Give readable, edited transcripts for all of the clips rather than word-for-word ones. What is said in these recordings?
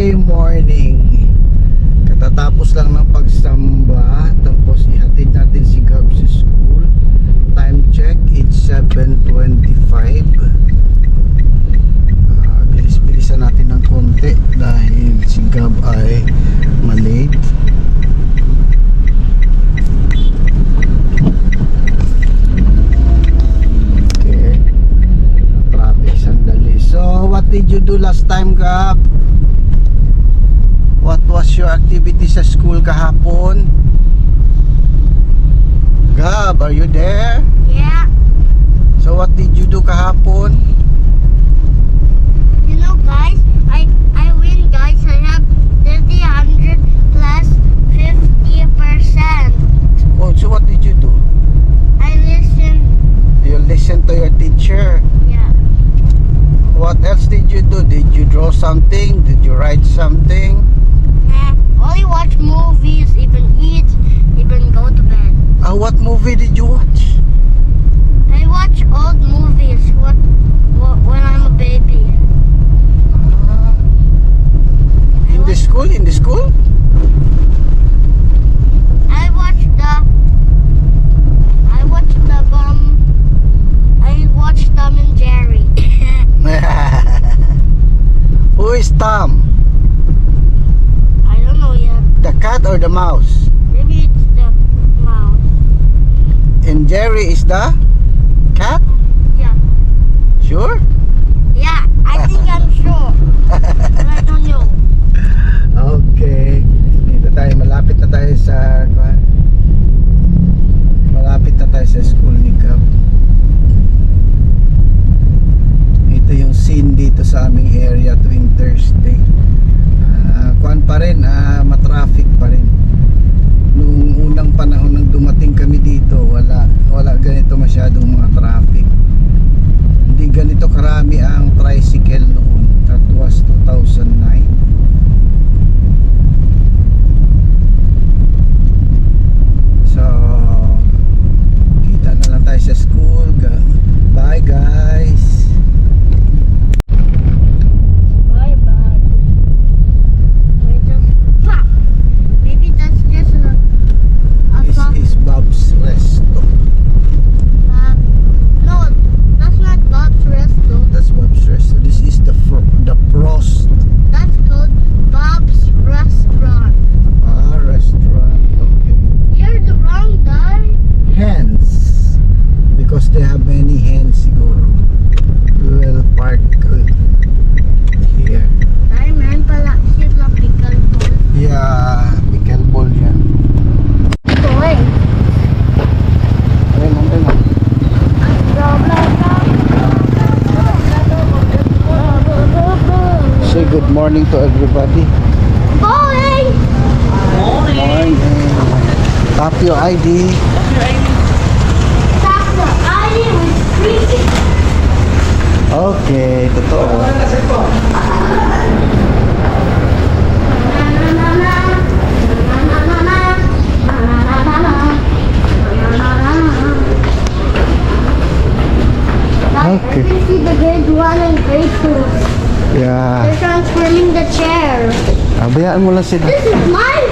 Sunday morning. Katatapos lang ng pagsamba, tapos ihatid natin si Gab sa school. Time check, it's 7:25. Bilis-bilisan natin ng konti dahil si Gab ay malate. Okay, traffic sandali. So what did you do last time, Gab? What was your activity sa school kahapon? Gab, are you there? Yeah. So what did you do kahapon? You know, guys, I win, guys. I have 300 plus 50%. Oh, so what did you do? I listen. You listened to your teacher. Yeah. What else did you do? Did you draw something? Did you write something? Nah. Only watch movies, even eat, even go to bed. What movie did you watch? I watch old movies. When I'm a baby. In the school? In the school? I watch Tom and Jerry. Who is Tom? I don't know yet. The cat or the mouse? Maybe it's the mouse. And Jerry is the cat? Yeah. Sure? Yeah, I think I'm sure. But I don't know. Okay. Dito tayo, malapit na tayo sa school ni Gab. Ito yung scene dito sa aming area tuwing Thursday. Kuan pa rin, matraffic pa rin. Nung unang panahon nang dumating kami dito, wala ganito masyadong mga traffic. Hindi ganito karami ang tricycle noon. That was 2009. So kita na lang tayo sa school. Bye guys. Bye bye. Maybe that's just a This is Bob's Resto. no, that's not Bob's Resto. That's Bob's Resto. This is the Frost That's called Bob's Restaurant. restaurant. Okay. You're the wrong guy. Hens, because they have many hens siguro. We will park here. Ay, man pala sila pickle ball. Yeah, pickleball yan. Boy. Ayun, ayun. Say good morning to everybody. Bowling! Morning. Tap your ID. Stop the island with freezing. Okay, totoo. Okay. I can see the grade 1 and grade 2. Yeah. They're transforming the chair. Bayaan mo lang sila. This is my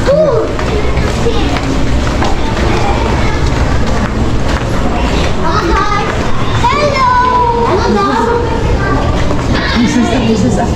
school. Hello. Hello. This is a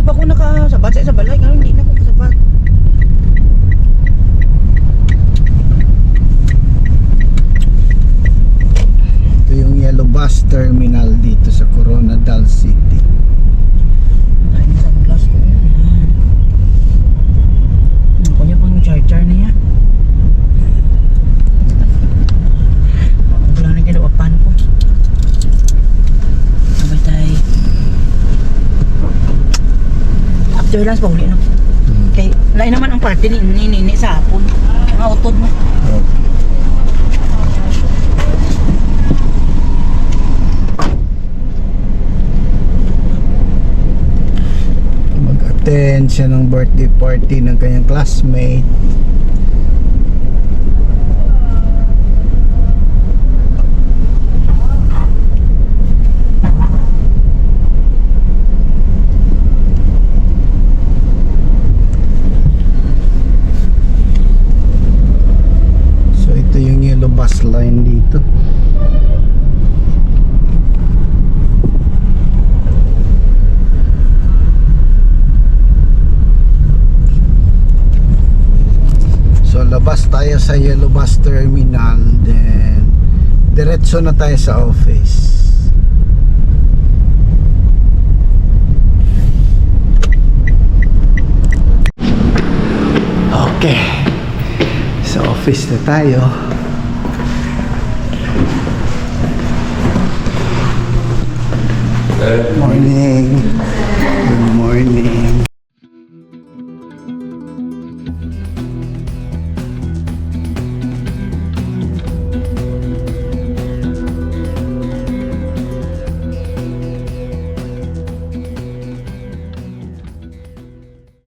pa ko nakasabat sa balay, karon hindi na ko kasabat. Ito yung yellow bus terminal dito sa Coronadal City. Dahil sa glass ko. Kunya pang charger niya. Wala na kinawapan ko. Sabay tayo. After lunch pa uli na. Kay lain naman ang party ni sa hapon. Ang utod mo. Mag-attend siya ng birthday party ng kanyang classmate. So ito yung yellow bus line dito. So labas tayo sa yellow bus terminal, then diretso na tayo sa office. Okay, sa office na tayo. Morning.